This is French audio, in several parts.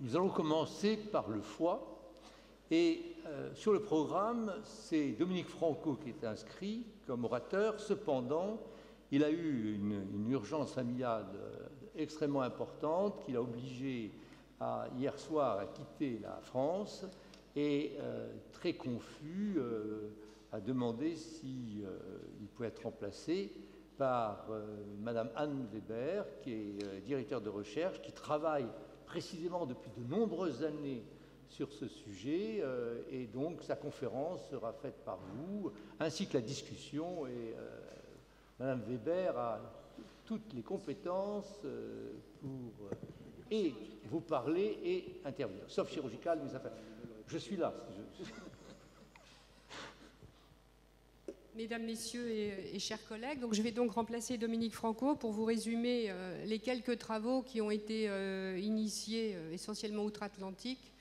Nous allons commencer par le foie. Et sur le programme, c'est Dominique Franco qui est inscrit comme orateur. Cependant, il a eu une urgence familiale extrêmement importante qui l'a obligé hier soir à quitter la France et très confus a demandé s'il pouvait être remplacé par Madame Anne Weber, qui est directeur de recherche, qui travaille précisément depuis de nombreuses années sur ce sujet, et donc sa conférence sera faite par vous, ainsi que la discussion, et Madame Weber a toutes les compétences pour et vous parler et intervenir, sauf chirurgical, mais ça fait... Je suis là. Mesdames, Messieurs et chers collègues, donc je vais donc remplacer Dominique Franco pour vous résumer les quelques travaux qui ont été initiés essentiellement outre-Atlantique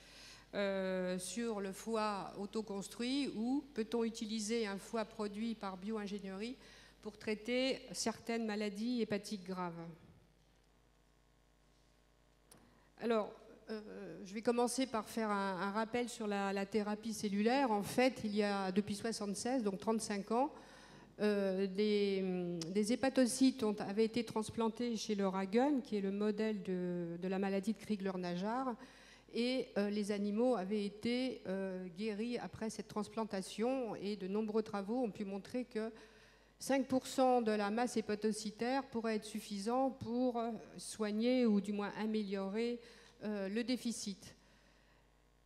sur le foie autoconstruit, ou peut-on utiliser un foie produit par bio-ingénierie pour traiter certaines maladies hépatiques graves. Alors, je vais commencer par faire un rappel sur la thérapie cellulaire. En fait, il y a depuis 1976, donc 35 ans, des hépatocytes avaient été transplantés chez le Ragen, qui est le modèle de la maladie de Crigler-Najjar, et les animaux avaient été guéris après cette transplantation, et de nombreux travaux ont pu montrer que 5% de la masse hépatocytaire pourrait être suffisant pour soigner ou du moins améliorer le déficit.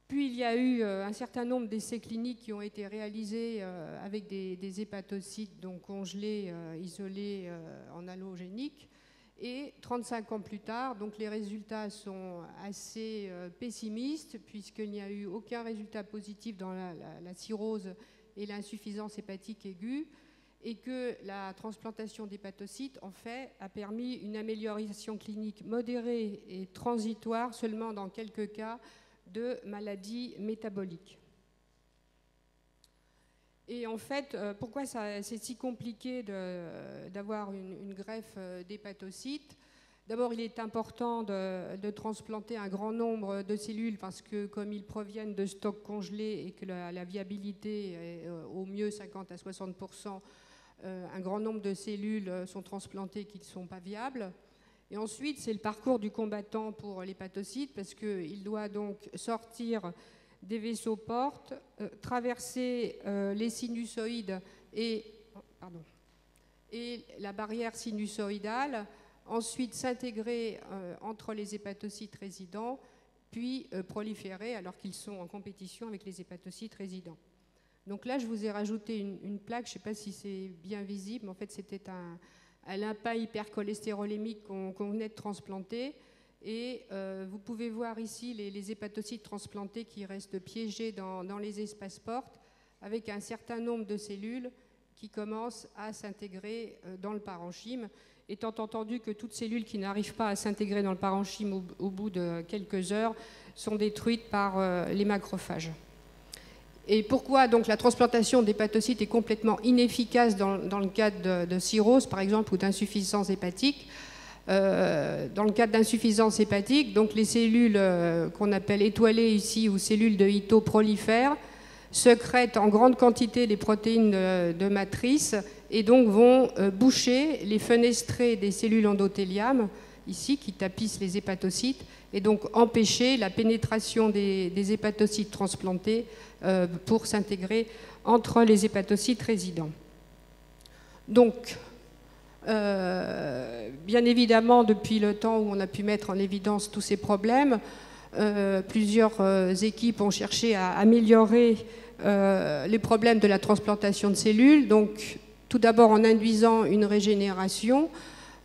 Puis il y a eu un certain nombre d'essais cliniques qui ont été réalisés avec des hépatocytes donc congelés, isolés en allogénique. Et 35 ans plus tard, donc les résultats sont assez pessimistes, puisqu'il n'y a eu aucun résultat positif dans la cirrhose et l'insuffisance hépatique aiguë, et que la transplantation d'hépatocytes, en fait, a permis une amélioration clinique modérée et transitoire seulement dans quelques cas de maladies métaboliques. Et en fait, pourquoi c'est si compliqué d'avoir une greffe d'hépatocytes? D'abord, il est important de transplanter un grand nombre de cellules parce que comme ils proviennent de stocks congelés et que la viabilité est au mieux 50 à 60%, un grand nombre de cellules sont transplantées qui ne sont pas viables. Et ensuite, c'est le parcours du combattant pour l'hépatocyte, parce qu'il doit donc sortir des vaisseaux portes, traverser les sinusoïdes et la barrière sinusoïdale, ensuite s'intégrer entre les hépatocytes résidents, puis proliférer alors qu'ils sont en compétition avec les hépatocytes résidents. Donc là, je vous ai rajouté une plaque, je ne sais pas si c'est bien visible, mais en fait, c'était un limpin hypercholestérolémique qu'on venait de transplanter. Et vous pouvez voir ici les hépatocytes transplantés qui restent piégés dans les espaces portes, avec un certain nombre de cellules qui commencent à s'intégrer dans le parenchyme, étant entendu que toutes cellules qui n'arrivent pas à s'intégrer dans le parenchyme au bout de quelques heures sont détruites par les macrophages. Et pourquoi donc la transplantation d'hépatocytes est complètement inefficace dans le cadre de cirrhose, par exemple, ou d'insuffisance hépatique? Dans le cadre d'insuffisance hépatique, donc les cellules qu'on appelle étoilées ici, ou cellules de Ito prolifèrent, sécrètent en grande quantité les protéines de matrice et donc vont boucher les fenestrés des cellules endothéliales, ici, qui tapissent les hépatocytes, et donc empêcher la pénétration des hépatocytes transplantés pour s'intégrer entre les hépatocytes résidents. Donc, bien évidemment, depuis le temps où on a pu mettre en évidence tous ces problèmes, plusieurs équipes ont cherché à améliorer les problèmes de la transplantation de cellules. Donc, tout d'abord en induisant une régénération,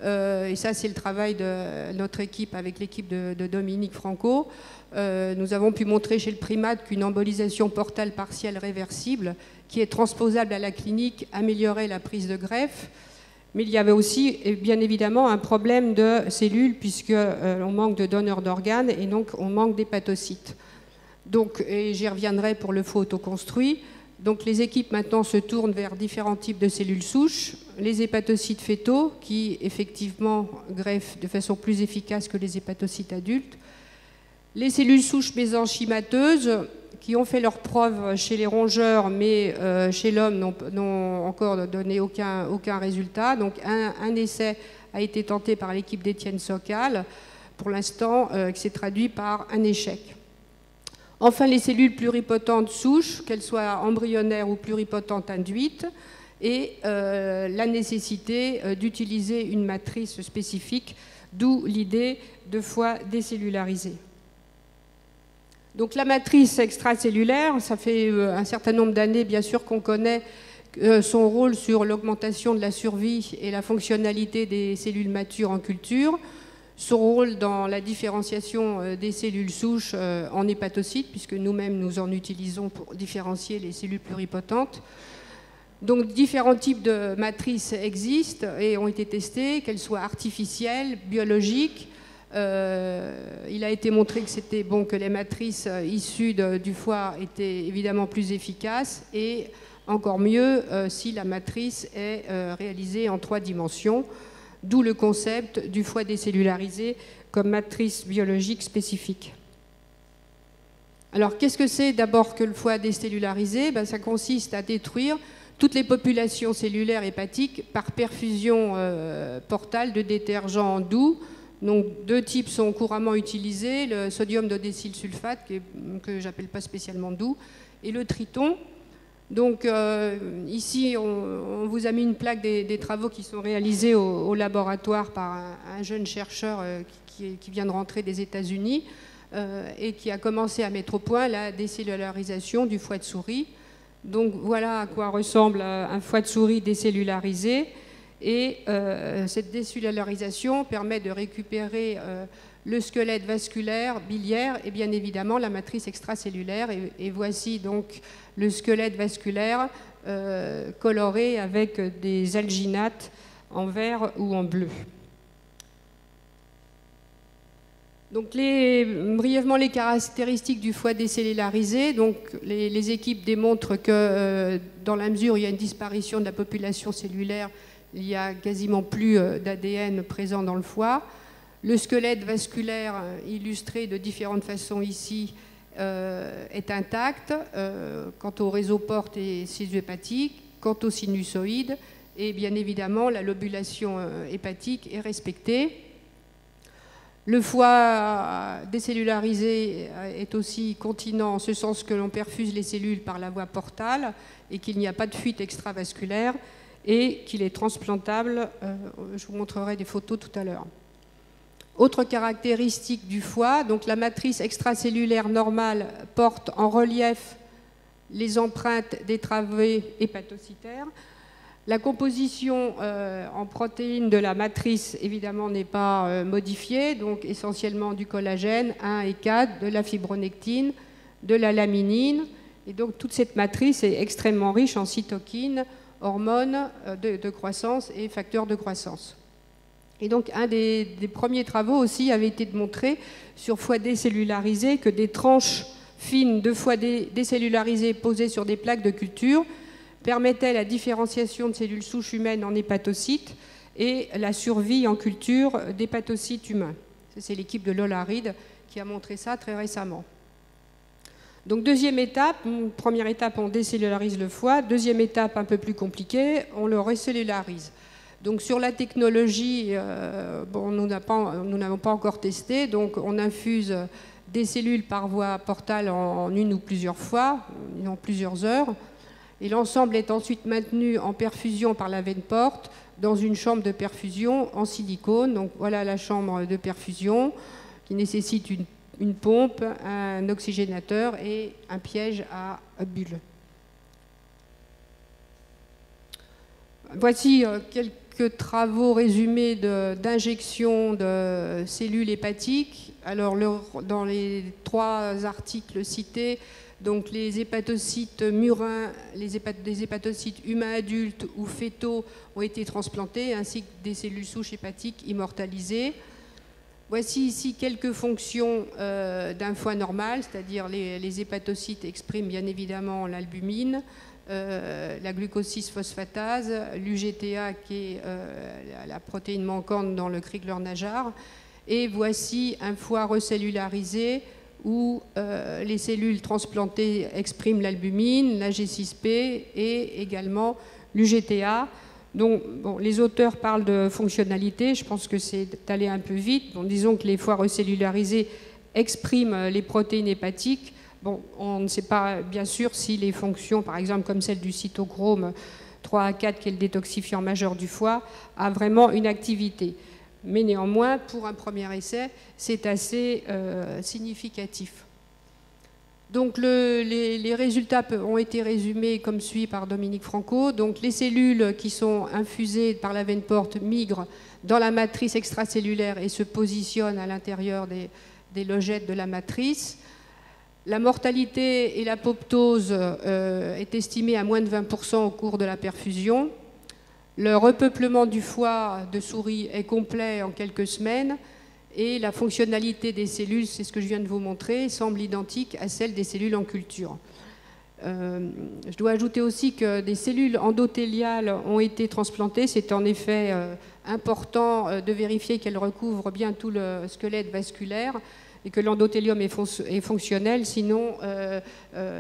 et ça c'est le travail de notre équipe avec l'équipe de Dominique Franco. Nous avons pu montrer chez le primate qu'une embolisation portale partielle réversible, qui est transposable à la clinique, améliorait la prise de greffe. Mais il y avait aussi, bien évidemment, un problème de cellules, puisqu'on manque de donneurs d'organes et donc on manque d'hépatocytes. Donc, et j'y reviendrai pour le foie autoconstruit. Donc les équipes maintenant se tournent vers différents types de cellules souches, les hépatocytes fœtaux qui effectivement greffent de façon plus efficace que les hépatocytes adultes, Les cellules souches mésenchymateuses, qui ont fait leurs preuves chez les rongeurs, mais chez l'homme n'ont encore donné aucun résultat. Donc un essai a été tenté par l'équipe d'Étienne Sokal, pour l'instant, qui s'est traduit par un échec. Enfin, les cellules pluripotentes souches, qu'elles soient embryonnaires ou pluripotentes induites, et la nécessité d'utiliser une matrice spécifique, d'où l'idée de foie décellularisé. Donc la matrice extracellulaire, ça fait un certain nombre d'années, bien sûr, qu'on connaît son rôle sur l'augmentation de la survie et la fonctionnalité des cellules matures en culture, son rôle dans la différenciation des cellules souches en hépatocytes, puisque nous-mêmes nous en utilisons pour différencier les cellules pluripotentes. Donc différents types de matrices existent et ont été testées, qu'elles soient artificielles, biologiques. Il a été montré que c'était bon, que les matrices issues du foie étaient évidemment plus efficaces et encore mieux si la matrice est réalisée en 3 dimensions, d'où le concept du foie décellularisé comme matrice biologique spécifique. Alors qu'est-ce que c'est d'abord que le foie décellularisé? Ça consiste à détruire toutes les populations cellulaires hépatiques par perfusion portale de détergents doux. Donc 2 types sont couramment utilisés, le sodium d'odécylsulfate, que j'appelle pas spécialement doux, et le triton. Donc ici, on vous a mis une plaque des travaux qui sont réalisés au laboratoire par un jeune chercheur qui vient de rentrer des États-Unis et qui a commencé à mettre au point la décellularisation du foie de souris. Donc voilà à quoi ressemble un foie de souris décellularisé. Et cette décellularisation permet de récupérer le squelette vasculaire biliaire et bien évidemment la matrice extracellulaire. Et voici donc le squelette vasculaire coloré avec des alginates en vert ou en bleu. Donc brièvement les caractéristiques du foie décellularisé. Donc les équipes démontrent que dans la mesure où il y a une disparition de la population cellulaire, il n'y a quasiment plus d'ADN présent dans le foie. Le squelette vasculaire, illustré de différentes façons ici, est intact quant au réseau porte et ciseaux hépatiques, quant au sinusoïde, et bien évidemment la lobulation hépatique est respectée. Le foie décellularisé est aussi continent en ce sens que l'on perfuse les cellules par la voie portale et qu'il n'y a pas de fuite extravasculaire et qu'il est transplantable. Je vous montrerai des photos tout à l'heure. Autre caractéristique du foie, donc la matrice extracellulaire normale porte en relief les empreintes des travées hépatocytaires. La composition en protéines de la matrice, évidemment, n'est pas modifiée, donc essentiellement du collagène 1 et 4, de la fibronectine, de la laminine. Et donc toute cette matrice est extrêmement riche en cytokines, hormones de croissance et facteurs de croissance. Et donc un des premiers travaux aussi avait été de montrer sur foie décellularisé que des tranches fines de foie décellularisé posées sur des plaques de culture permettait la différenciation de cellules souches humaines en hépatocytes et la survie en culture d'hépatocytes humains. C'est l'équipe de Lola Reed qui a montré ça très récemment. Donc deuxième étape, première étape on décellularise le foie, deuxième étape un peu plus compliquée, on le recellularise. Donc sur la technologie, nous n'avons pas encore testé, donc on infuse des cellules par voie portale en une ou plusieurs fois, en plusieurs heures. Et l'ensemble est ensuite maintenu en perfusion par la veine porte dans une chambre de perfusion en silicone. Donc voilà la chambre de perfusion qui nécessite une pompe, un oxygénateur et un piège à bulles. Voici quelques travaux résumés d'injection de cellules hépatiques. Alors dans les 3 articles cités, donc les hépatocytes murins, des hépatocytes humains adultes ou fœtaux ont été transplantés, ainsi que des cellules souches hépatiques immortalisées. Voici ici quelques fonctions d'un foie normal, c'est-à-dire les hépatocytes expriment bien évidemment l'albumine, la glucose-6-phosphatase, l'UGTA qui est la protéine manquante dans le Crigler-Najjar. Et voici un foie recellularisé où les cellules transplantées expriment l'albumine, la G6P et également l'UGTA. Donc, bon, les auteurs parlent de fonctionnalité, je pense que c'est allé un peu vite. Bon, disons que les foies recellularisées expriment les protéines hépatiques. Bon, on ne sait pas bien sûr si les fonctions, par exemple comme celle du cytochrome 3A4, qui est le détoxifiant majeur du foie, a vraiment une activité. Mais néanmoins, pour un premier essai, c'est assez significatif. Donc les résultats ont été résumés comme suit par Dominique Franco. Donc les cellules qui sont infusées par la veine porte migrent dans la matrice extracellulaire et se positionnent à l'intérieur des logettes de la matrice. La mortalité et l'apoptose est estimée à moins de 20% au cours de la perfusion. Le repeuplement du foie de souris est complet en quelques semaines. Et la fonctionnalité des cellules, c'est ce que je viens de vous montrer, semble identique à celle des cellules en culture. Je dois ajouter aussi que des cellules endothéliales ont été transplantées. C'est en effet important de vérifier qu'elles recouvrent bien tout le squelette vasculaire et que l'endothélium est fonctionnel, sinon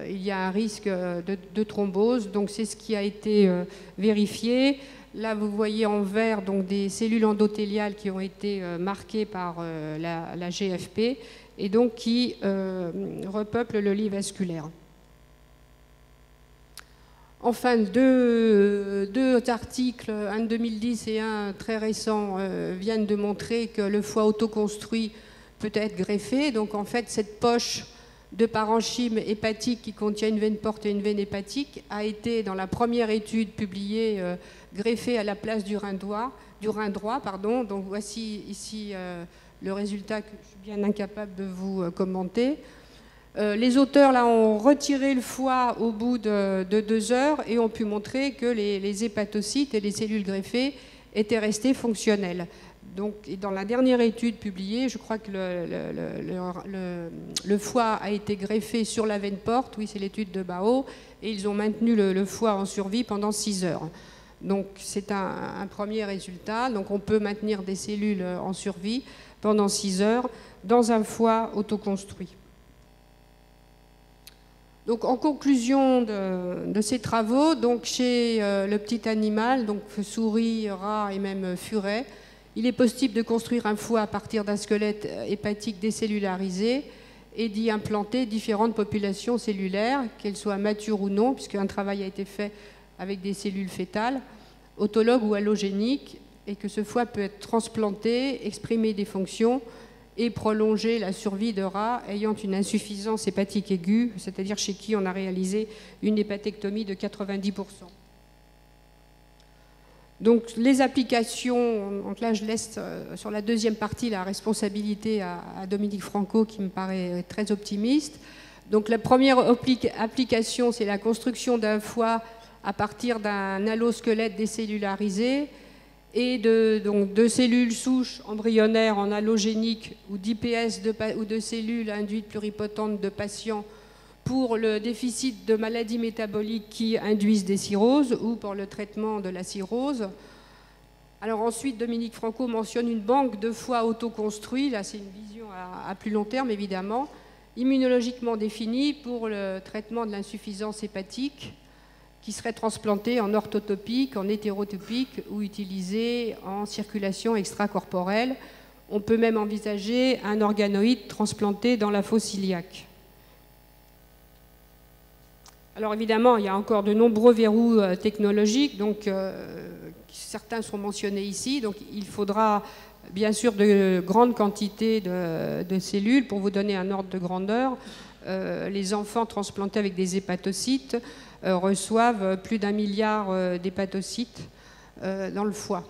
il y a un risque de thrombose. Donc c'est ce qui a été vérifié. Là, vous voyez en vert donc, des cellules endothéliales qui ont été marquées par la GFP et donc qui repeuplent le lit vasculaire. Enfin, deux articles, un de 2010 et un très récent, viennent de montrer que le foie autoconstruit peut être greffé. Donc en fait, cette poche de parenchyme hépatique qui contient une veine porte et une veine hépatique a été, dans la première étude publiée, greffée à la place du rein droit. Donc voici ici le résultat que je suis bien incapable de vous commenter. Les auteurs là, ont retiré le foie au bout de 2 heures et ont pu montrer que les hépatocytes et les cellules greffées étaient restés fonctionnels. Donc, dans la dernière étude publiée, je crois que le foie a été greffé sur la veine porte, oui c'est l'étude de Bao, et ils ont maintenu le foie en survie pendant 6 heures. Donc c'est un premier résultat, donc on peut maintenir des cellules en survie pendant 6 heures dans un foie autoconstruit. Donc en conclusion de ces travaux, donc chez le petit animal, donc souris, rat et même furet, il est possible de construire un foie à partir d'un squelette hépatique décellularisé et d'y implanter différentes populations cellulaires, qu'elles soient matures ou non, puisqu'un travail a été fait avec des cellules fœtales, autologues ou allogéniques, et que ce foie peut être transplanté, exprimer des fonctions et prolonger la survie de rats ayant une insuffisance hépatique aiguë, c'est-à-dire chez qui on a réalisé une hépatectomie de 90%. Donc les applications, donc là je laisse sur la deuxième partie la responsabilité à Dominique Franco qui me paraît très optimiste. Donc la première application, c'est la construction d'un foie à partir d'un allosquelette décellularisé et de cellules souches embryonnaires en allogénique ou d'IPS ou de cellules induites pluripotentes de patients pour le déficit de maladies métaboliques qui induisent des cirrhoses ou pour le traitement de la cirrhose. Alors ensuite, Dominique Franco mentionne une banque de foie autoconstruit, là c'est une vision à plus long terme évidemment, immunologiquement définie pour le traitement de l'insuffisance hépatique, qui serait transplantée en orthotopique, en hétérotopique ou utilisée en circulation extracorporelle. On peut même envisager un organoïde transplanté dans la fosse iliaque. Alors évidemment, il y a encore de nombreux verrous technologiques, donc certains sont mentionnés ici. Donc il faudra bien sûr de grandes quantités de cellules. Pour vous donner un ordre de grandeur, les enfants transplantés avec des hépatocytes reçoivent plus d'1 milliard d'hépatocytes dans le foie.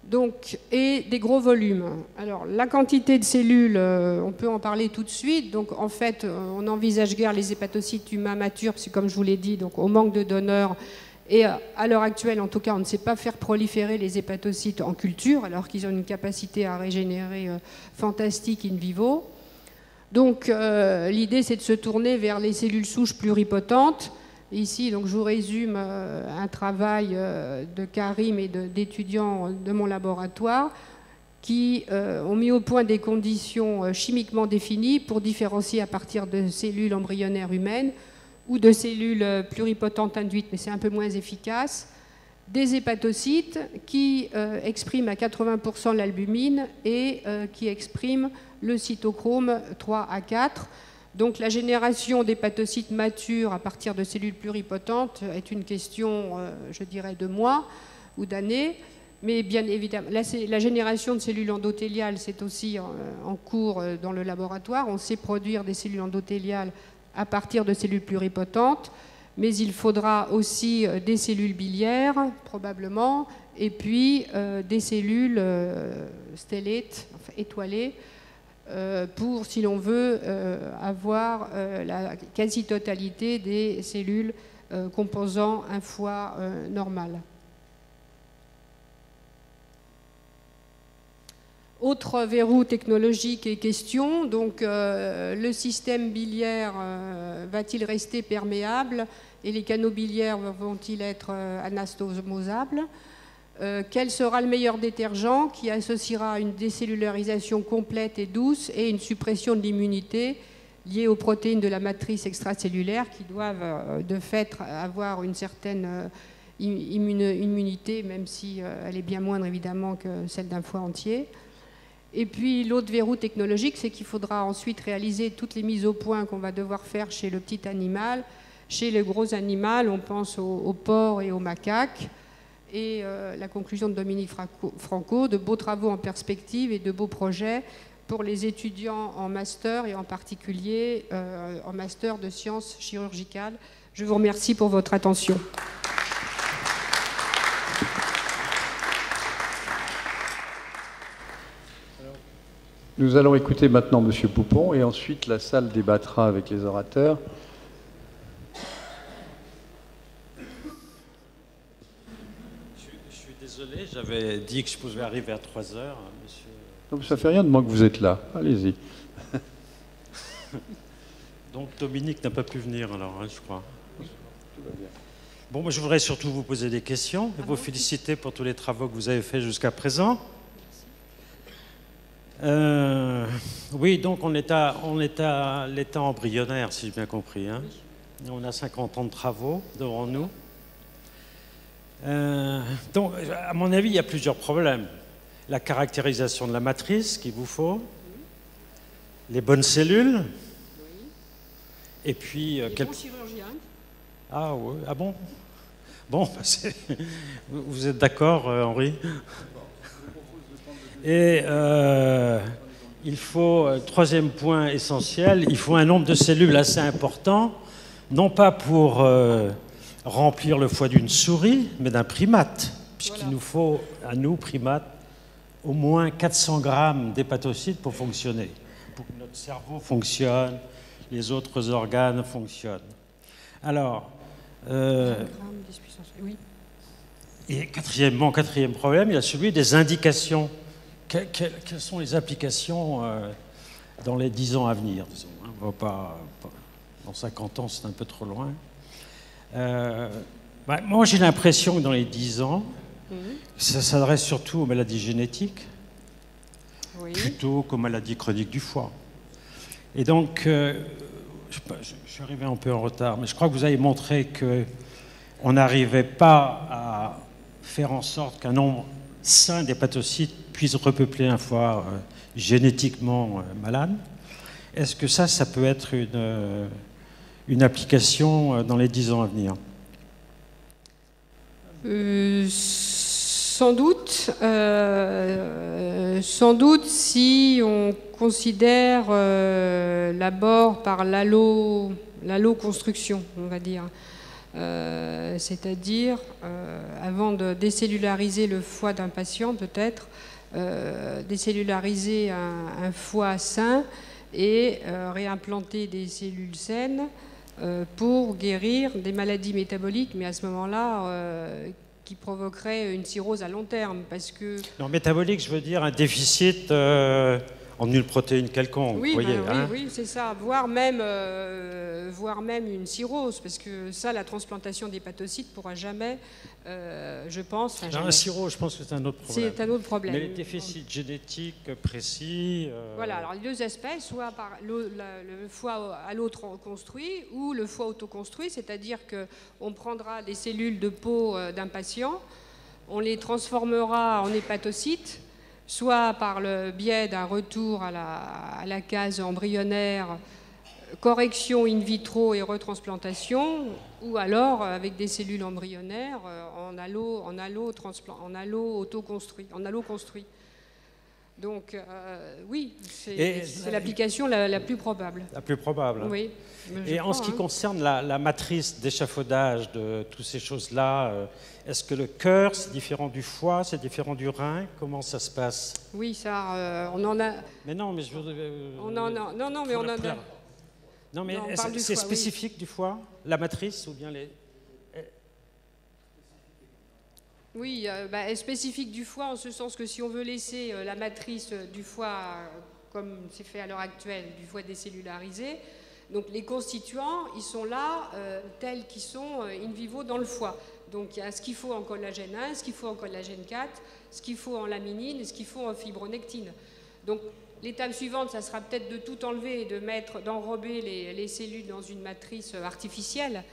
Donc, et des gros volumes. Alors, la quantité de cellules, on peut en parler tout de suite. Donc, en fait, on n'envisage guère les hépatocytes humains matures, parce que, comme je vous l'ai dit, donc, au manque de donneurs, et à l'heure actuelle, en tout cas, on ne sait pas faire proliférer les hépatocytes en culture, alors qu'ils ont une capacité à régénérer fantastique in vivo. Donc, l'idée, c'est de se tourner vers les cellules souches pluripotentes. Ici, donc, je vous résume un travail de Karim et d'étudiants de mon laboratoire qui ont mis au point des conditions chimiquement définies pour différencier à partir de cellules embryonnaires humaines ou de cellules pluripotentes induites, mais c'est un peu moins efficace, des hépatocytes qui expriment à 80% l'albumine et qui expriment le cytochrome 3A4. Donc la génération d'hépatocytes matures à partir de cellules pluripotentes est une question, je dirais, de mois ou d'années. Mais bien évidemment, la génération de cellules endothéliales, c'est aussi en cours dans le laboratoire. On sait produire des cellules endothéliales à partir de cellules pluripotentes, mais il faudra aussi des cellules biliaires, probablement, et puis des cellules stellates, enfin, étoilées, pour, si l'on veut, avoir la quasi-totalité des cellules composant un foie normal. Autre verrou technologique et question, donc le système biliaire va-t-il rester perméable et les canaux biliaires vont-ils être anastomosables? Quel sera le meilleur détergent qui associera une décellularisation complète et douce et une suppression de l'immunité liée aux protéines de la matrice extracellulaire qui doivent de fait avoir une certaine immunité, même si elle est bien moindre évidemment que celle d'un foie entier. Et puis l'autre verrou technologique, c'est qu'il faudra ensuite réaliser toutes les mises au point qu'on va devoir faire chez le petit animal. Chez le gros animal, on pense aux porcs et aux macaques. Et la conclusion de Dominique Franco, de beaux travaux en perspective et de beaux projets pour les étudiants en master et en particulier en master de sciences chirurgicales. Je vous remercie pour votre attention. Nous allons écouter maintenant M. Poupon et ensuite la salle débattra avec les orateurs. Je suis désolé, j'avais dit que je pouvais arriver à 3 heures, monsieur. Donc ça ne fait rien de moi que vous êtes là. Allez-y. Donc Dominique n'a pas pu venir alors, hein, je crois. Bon, moi, je voudrais surtout vous poser des questions et vous féliciter pour tous les travaux que vous avez faits jusqu'à présent. Oui, donc on est à l'état embryonnaire, si j'ai bien compris. Hein. On a 50 ans de travaux devant nous. Donc, à mon avis, il y a plusieurs problèmes. La caractérisation de la matrice qu'il vous faut, les bonnes cellules, et puis... Les bons chirurgiens. Ah oui, ah bon? Bon, vous êtes d'accord, Henri? Et il faut, troisième point essentiel, il faut un nombre de cellules assez important, non pas pour remplir le foie d'une souris, mais d'un primate, puisqu'il nous faut, à nous, primates, au moins 400 grammes d'hépatocytes pour fonctionner, pour que notre cerveau fonctionne, les autres organes fonctionnent. Alors, oui. Et quatrième problème, il y a celui des indications. Quelles sont les applications dans les 10 ans à venir, disons, hein, on va pas, dans 50 ans, c'est un peu trop loin. Moi, j'ai l'impression que dans les 10 ans, ça s'adresse surtout aux maladies génétiques, plutôt qu'aux maladies chroniques du foie. Et donc, je suis arrivé un peu en retard, mais je crois que vous avez montré qu'on n'arrivait pas à faire en sorte qu'un nombre sain d'hépatocytes puisse repeupler un foie génétiquement malade. Est-ce que ça peut être une application dans les 10 ans à venir? Sans doute si on considère l'abord par l'alloconstruction, on va dire. C'est-à-dire, avant de décellulariser le foie d'un patient, peut-être, décellulariser un foie sain et réimplanter des cellules saines pour guérir des maladies métaboliques, mais à ce moment-là, qui provoqueraient une cirrhose à long terme, parce que... Non, métabolique, je veux dire un déficit en une protéine quelconque. Oui, vous voyez, oui, c'est ça. Voire même une cirrhose, parce que ça, la transplantation d'hépatocytes ne pourra jamais, je pense... Un cirrhose, je pense que c'est un autre problème. C'est un autre problème. Mais les déficits génétiques précis... Voilà, alors les deux aspects, soit par le foie à l'eau construit ou le foie autoconstruit, c'est-à-dire qu'on prendra des cellules de peau d'un patient, on les transformera en hépatocytes, soit par le biais d'un retour à la case embryonnaire, correction in vitro et retransplantation, ou alors avec des cellules embryonnaires en allo autoconstruit, en allo construit. Donc oui, c'est l'application la plus probable. La plus probable. Oui. Et en ce qui concerne la matrice d'échafaudage de toutes ces choses-là, est-ce que le cœur, c'est différent du foie, c'est différent du rein? Comment ça se passe? Oui, ça, on en a... Mais non, mais je veux... Non, mais on en a... Non, mais c'est spécifique du foie, la matrice, ou bien les... Oui, spécifique du foie, en ce sens que si on veut laisser la matrice du foie, comme c'est fait à l'heure actuelle, du foie décellularisé, donc les constituants, ils sont là, tels qu'ils sont in vivo dans le foie. Donc il y a ce qu'il faut en collagène 1, ce qu'il faut en collagène 4, ce qu'il faut en laminine et ce qu'il faut en fibronectine. Donc l'étape suivante, ça sera peut-être de tout enlever et d'enrober les cellules dans une matrice artificielle.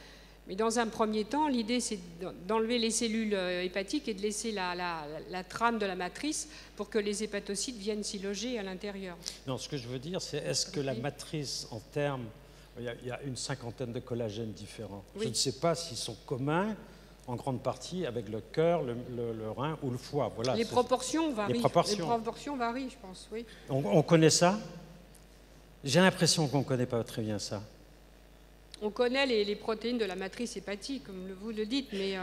Mais dans un premier temps, l'idée, c'est d'enlever les cellules hépatiques et de laisser la trame de la matrice pour que les hépatocytes viennent s'y loger à l'intérieur. Non, ce que je veux dire, c'est est-ce que la matrice, en termes... Il y a une cinquantaine de collagènes différents. Oui. Je ne sais pas s'ils sont communs, en grande partie, avec le cœur, le rein ou le foie. Voilà, les proportions varient. Les proportions varient, je pense, oui. On connaît ça? J'ai l'impression qu'on ne connaît pas très bien ça. On connaît les protéines de la matrice hépatique, comme vous le dites, mais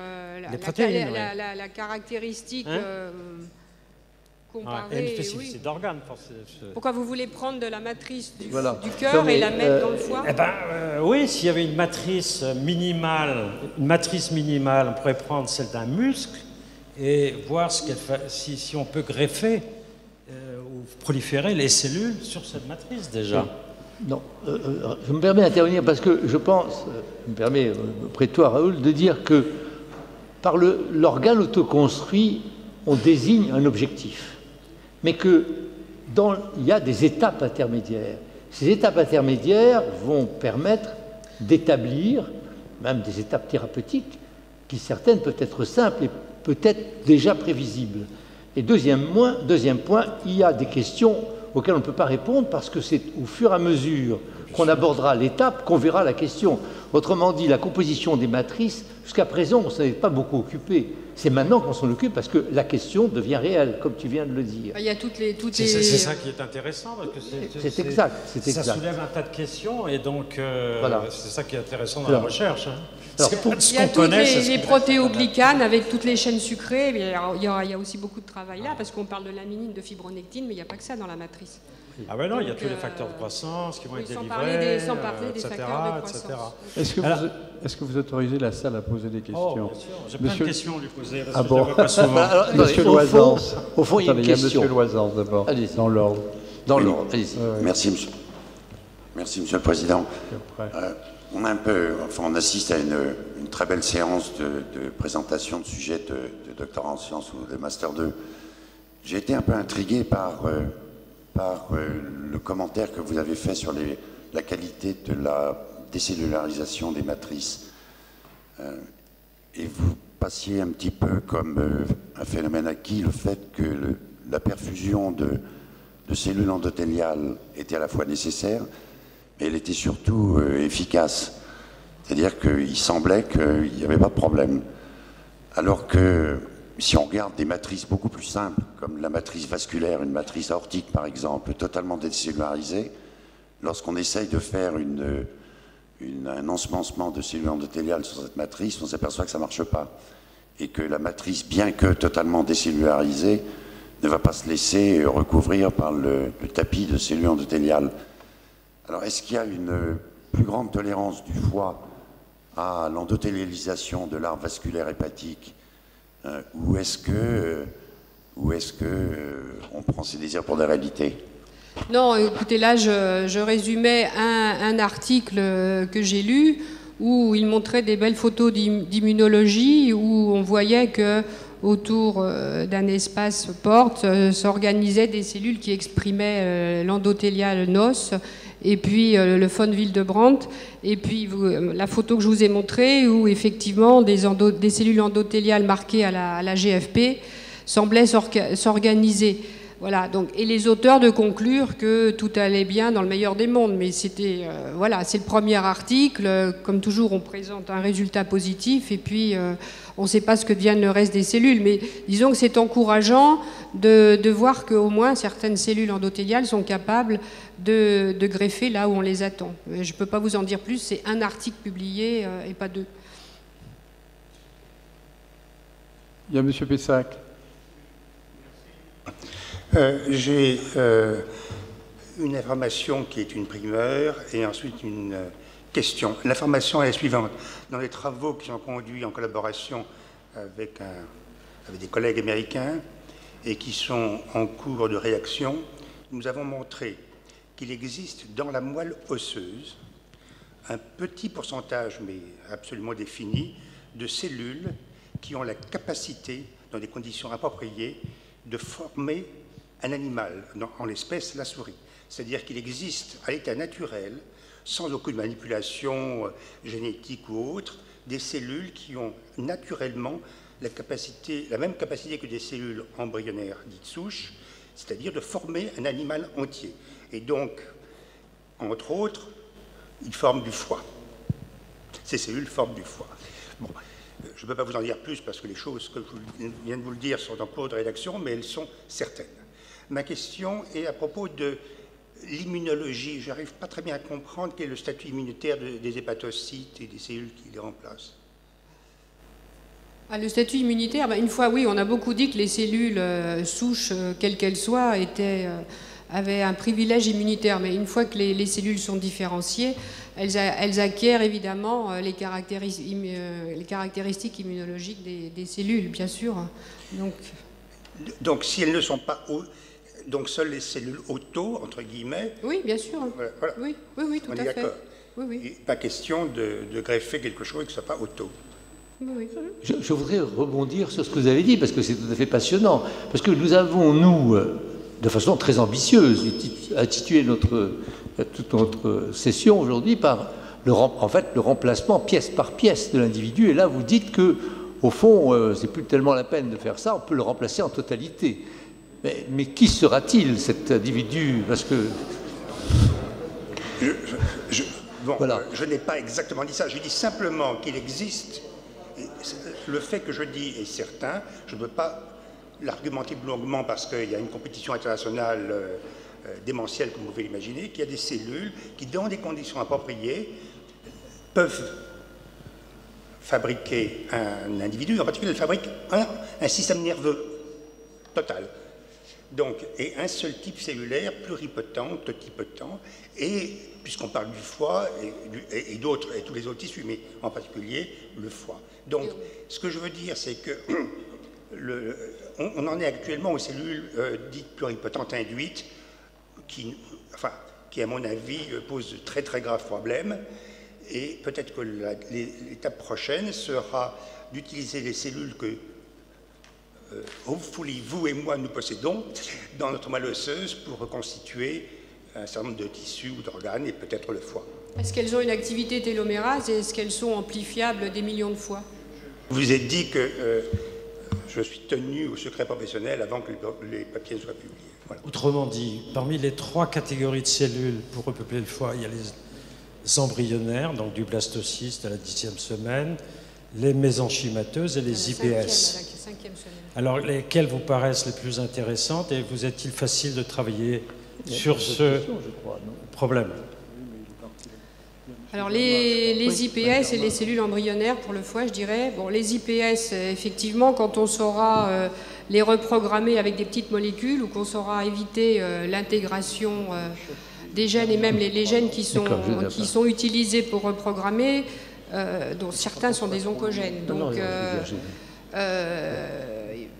la caractéristique comparée... une spécificité d'organe. Pourquoi vous voulez prendre de la matrice du cœur et la mettre dans le foie? Oui, s'il y avait une matrice minimale, on pourrait prendre celle d'un muscle et voir si on peut greffer ou proliférer les cellules sur cette matrice déjà. Oui. Non, je me permets d'intervenir parce que je pense, je me permets, auprès de toi Raoul, de dire que par l'organe autoconstruit, on désigne un objectif, mais qu'il y a des étapes intermédiaires. Ces étapes intermédiaires vont permettre d'établir même des étapes thérapeutiques qui certaines peuvent être simples et peut-être déjà prévisibles. Et deuxième point, il y a des questions auxquelles on ne peut pas répondre parce que c'est au fur et à mesure qu'on abordera l'étape qu'on verra la question. Autrement dit, la composition des matrices, jusqu'à présent, on ne s'en est pas beaucoup occupé. C'est maintenant qu'on s'en occupe parce que la question devient réelle, comme tu viens de le dire. Il y a C'est ça qui est intéressant. C'est exact. Ça soulève un tas de questions et donc voilà. C'est ça qui est intéressant dans la recherche. Hein. Il y a toutes les protéoglycanes avec toutes les chaînes sucrées. Il y a aussi beaucoup de travail là parce qu'on parle de laminine, de fibronectine, mais il n'y a pas que ça dans la matrice. Ah ben non, il y a tous les facteurs de croissance qui vont être délivrés, sans parler des facteurs de croissance. Est-ce que vous autorisez la salle à poser des questions? Bien sûr, j'ai plein de questions à lui poser. Ah bon? Pas souvent. Alors, Monsieur Loisance. Au fond, il y a une question. Monsieur Loisance d'abord, dans l'ordre. Dans l'ordre, allez-y. Merci, Monsieur le Président. On assiste à une très belle séance de présentation de sujets de doctorat en sciences ou de Master 2. J'ai été un peu intrigué par le commentaire que vous avez fait sur la qualité de la décellularisation des matrices. Et vous passiez un petit peu comme un phénomène acquis le fait que la perfusion de cellules endothéliales était à la fois nécessaire, mais elle était surtout efficace. C'est-à-dire qu'il semblait qu'il n'y avait pas de problème. Alors que si on regarde des matrices beaucoup plus simples, comme la matrice vasculaire, une matrice aortique par exemple, totalement décellularisée, lorsqu'on essaye de faire un ensemencement de cellules endothéliales sur cette matrice, on s'aperçoit que ça ne marche pas. Et que la matrice, bien que totalement décellularisée, ne va pas se laisser recouvrir par le tapis de cellules endothéliales. Alors, est-ce qu'il y a une plus grande tolérance du foie à l'endothélialisation de l'arbre vasculaire hépatique, ou est-ce que on prend ses désirs pour des réalités? Non, écoutez, là, je résumais un article que j'ai lu où il montrait des belles photos d'immunologie, où on voyait que autour d'un espace porte s'organisaient des cellules qui exprimaient l'endothélial NOS et puis le von Wildebrandt, et puis la photo que je vous ai montrée où effectivement des cellules endothéliales marquées à la GFP semblaient s'organiser. Voilà, donc, et les auteurs de conclure que tout allait bien dans le meilleur des mondes. Mais c'était, voilà, c'est le premier article. Comme toujours, on présente un résultat positif et puis on ne sait pas ce que devient le reste des cellules. Mais disons que c'est encourageant de voir qu'au moins certaines cellules endothéliales sont capables de greffer là où on les attend. Je ne peux pas vous en dire plus, c'est un article publié et pas deux. Il y a M. Pessac. J'ai une information qui est une primeur et ensuite une question. L'information est la suivante. Dans les travaux qui sont conduits en collaboration avec des collègues américains et qui sont en cours de réaction, nous avons montré qu'il existe dans la moelle osseuse un petit pourcentage, mais absolument défini, de cellules qui ont la capacité, dans des conditions appropriées, de former un animal, en l'espèce la souris. C'est-à-dire qu'il existe à l'état naturel, sans aucune manipulation génétique ou autre, des cellules qui ont naturellement la même capacité que des cellules embryonnaires dites souches, c'est-à-dire de former un animal entier. Et donc, entre autres, ils forment du foie. Ces cellules forment du foie. Bon, je ne peux pas vous en dire plus parce que les choses que je viens de vous le dire sont en cours de rédaction, mais elles sont certaines. Ma question est à propos de l'immunologie. Je n'arrive pas très bien à comprendre quel est le statut immunitaire des hépatocytes et des cellules qui les remplacent. Ah, le statut immunitaire, une fois, oui, on a beaucoup dit que les cellules souches, quelles qu'elles soient, avaient un privilège immunitaire. Mais une fois que les cellules sont différenciées, elles acquièrent évidemment les caractéristiques immunologiques des cellules, bien sûr. Donc si elles ne sont pas... Donc seules les cellules auto, entre guillemets... Oui, bien sûr. Voilà. Oui, tout à fait. Oui. Pas question de greffer quelque chose et que ce ne soit pas auto. Oui. Je voudrais rebondir sur ce que vous avez dit, parce que c'est tout à fait passionnant. Parce que nous avons, nous, de façon très ambitieuse, intitulé toute notre session aujourd'hui par le remplacement pièce par pièce de l'individu. Et là, vous dites que, au fond, c'est plus tellement la peine de faire ça, on peut le remplacer en totalité. Mais qui sera-t-il, cet individu? Parce que... Voilà. Je n'ai pas exactement dit ça. Je dis simplement qu'il existe. Le fait que je dis est certain. Je ne peux pas l'argumenter plus longuement parce qu'il y a une compétition internationale démentielle, comme vous pouvez l'imaginer, qu'il y a des cellules qui, dans des conditions appropriées, peuvent fabriquer un individu. En particulier, elles fabriquent un système nerveux total. Donc, et un seul type cellulaire, pluripotent, totipotent, et puisqu'on parle du foie et d'autres, et tous les autres tissus, mais en particulier le foie. Donc, ce que je veux dire, c'est que on en est actuellement aux cellules dites pluripotentes induites, qui, à mon avis, posent de très très graves problèmes, et peut-être que l'étape prochaine sera d'utiliser les cellules que hopefully, vous et moi, nous possédons dans notre moelle osseuse pour reconstituer un certain nombre de tissus ou d'organes et peut-être le foie. Est-ce qu'elles ont une activité télomérase et est-ce qu'elles sont amplifiables des millions de fois? Vous vous êtes dit que je suis tenu au secret professionnel avant que les papiers soient publiés. Voilà. Autrement dit, parmi les 3 catégories de cellules pour repeupler le foie, il y a les embryonnaires, donc du blastocyste à la 10e semaine, les mésenchymateuses et les IPS. Alors, lesquelles vous paraissent les plus intéressantes et vous est-il facile de travailler sur ce problème? Alors, les IPS et les cellules embryonnaires pour le foie, je dirais. Bon, les IPS, effectivement, quand on saura les reprogrammer avec des petites molécules ou qu'on saura éviter l'intégration des gènes et même les gènes qui sont utilisés pour reprogrammer, dont certains sont des oncogènes. Donc,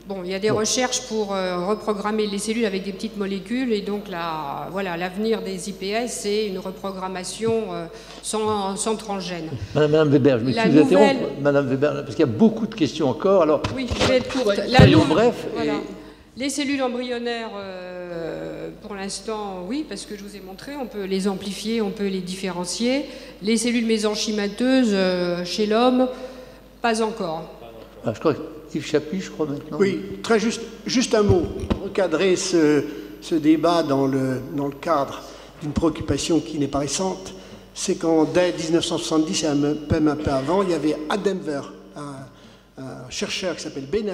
Bon, il y a des recherches pour reprogrammer les cellules avec des petites molécules, et donc voilà, l'avenir des IPS, c'est une reprogrammation sans transgène. Madame Weber, je m'excuse d'interrompre, Madame Weber, parce qu'il y a beaucoup de questions encore. Alors, oui, je vais être courte. Bref. Voilà. Les cellules embryonnaires, pour l'instant, oui, parce que je vous ai montré, on peut les amplifier, on peut les différencier. Les cellules mésenchymateuses, chez l'homme, pas encore. Ah, je crois que Yves Chapuis, je crois maintenant. Oui, très juste un mot. Recadrer ce débat dans le cadre d'une préoccupation qui n'est pas récente, c'est dès 1970 et même un peu avant, il y avait à Denver un chercheur qui s'appelle Ben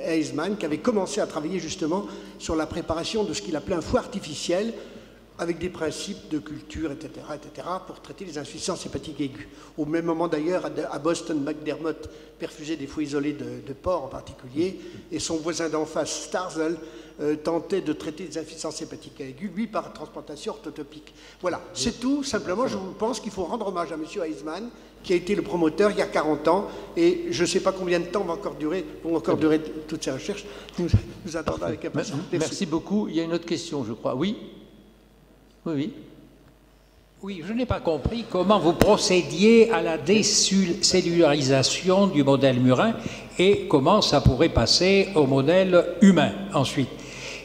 Eisman qui avait commencé à travailler justement sur la préparation de ce qu'il appelait un foie artificiel avec des principes de culture, etc., pour traiter les insuffisances hépatiques aiguës. Au même moment d'ailleurs, à Boston, McDermott perfusait des foies isolés de porc en particulier, et son voisin d'en face, Starzl, tentait de traiter les insuffisances hépatiques aiguës, lui par transplantation orthotopique. Voilà, c'est tout. Simplement, je pense qu'il faut rendre hommage à M. Eisman, qui a été le promoteur il y a 40 ans, et je ne sais pas combien de temps vont encore durer toutes ces recherches. Nous attendons avec impatience. Merci beaucoup. Il y a une autre question, je crois. Oui. Oui. Oui, je n'ai pas compris comment vous procédiez à la décellularisation du modèle murin et comment ça pourrait passer au modèle humain ensuite.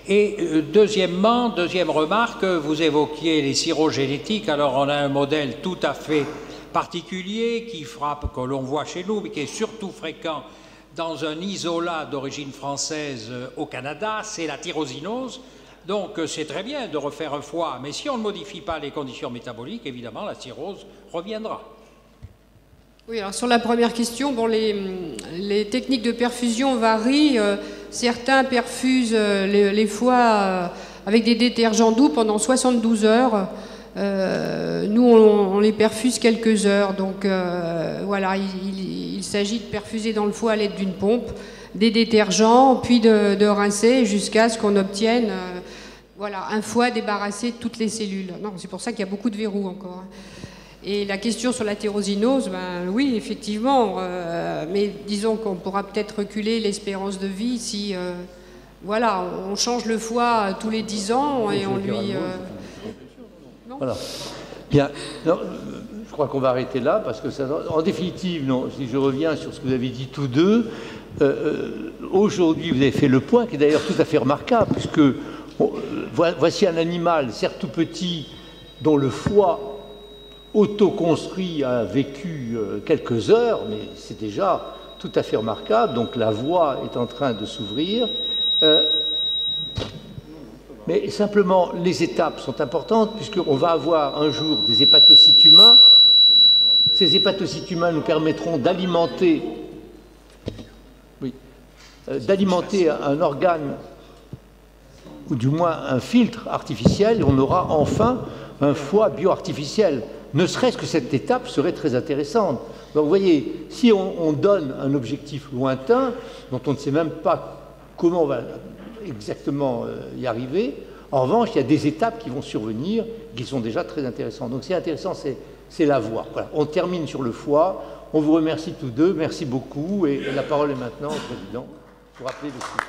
Et deuxième remarque, vous évoquiez les sirogénétiques. Alors on a un modèle tout à fait particulier qui frappe, que l'on voit chez nous, mais qui est surtout fréquent dans un isolat d'origine française au Canada, c'est la tyrosinose. Donc c'est très bien de refaire un foie, mais si on ne modifie pas les conditions métaboliques, évidemment la cirrhose reviendra. Oui, alors sur la première question, bon, les techniques de perfusion varient. Certains perfusent les foies avec des détergents doux pendant 72 heures. Nous, on les perfuse quelques heures. Donc voilà, il s'agit de perfuser dans le foie à l'aide d'une pompe des détergents, puis de rincer jusqu'à ce qu'on obtienne voilà, un foie débarrassé de toutes les cellules. Non, c'est pour ça qu'il y a beaucoup de verrous encore. Et la question sur la tyrosinose, ben, oui, effectivement, mais disons qu'on pourra peut-être reculer l'espérance de vie si voilà, on change le foie tous les 10 ans et on lui... Non voilà. Bien. Non, je crois qu'on va arrêter là, parce que ça, en définitive, non, si je reviens sur ce que vous avez dit tous deux, aujourd'hui vous avez fait le point, qui est d'ailleurs tout à fait remarquable, puisque voici un animal, certes tout petit, dont le foie autoconstruit a vécu quelques heures, mais c'est déjà tout à fait remarquable. Donc la voie est en train de s'ouvrir. Mais simplement, les étapes sont importantes, puisqu'on va avoir un jour des hépatocytes humains. Ces hépatocytes humains nous permettront d'alimenter un organe, ou du moins un filtre artificiel, et on aura enfin un foie bioartificiel. Ne serait-ce que cette étape serait très intéressante. Donc vous voyez, si on donne un objectif lointain, dont on ne sait même pas comment on va exactement y arriver, en revanche, il y a des étapes qui vont survenir, qui sont déjà très intéressantes. Donc c'est intéressant, c'est la voie. Voilà. On termine sur le foie. On vous remercie tous deux, merci beaucoup. Et la parole est maintenant au Président pour rappeler le sujet.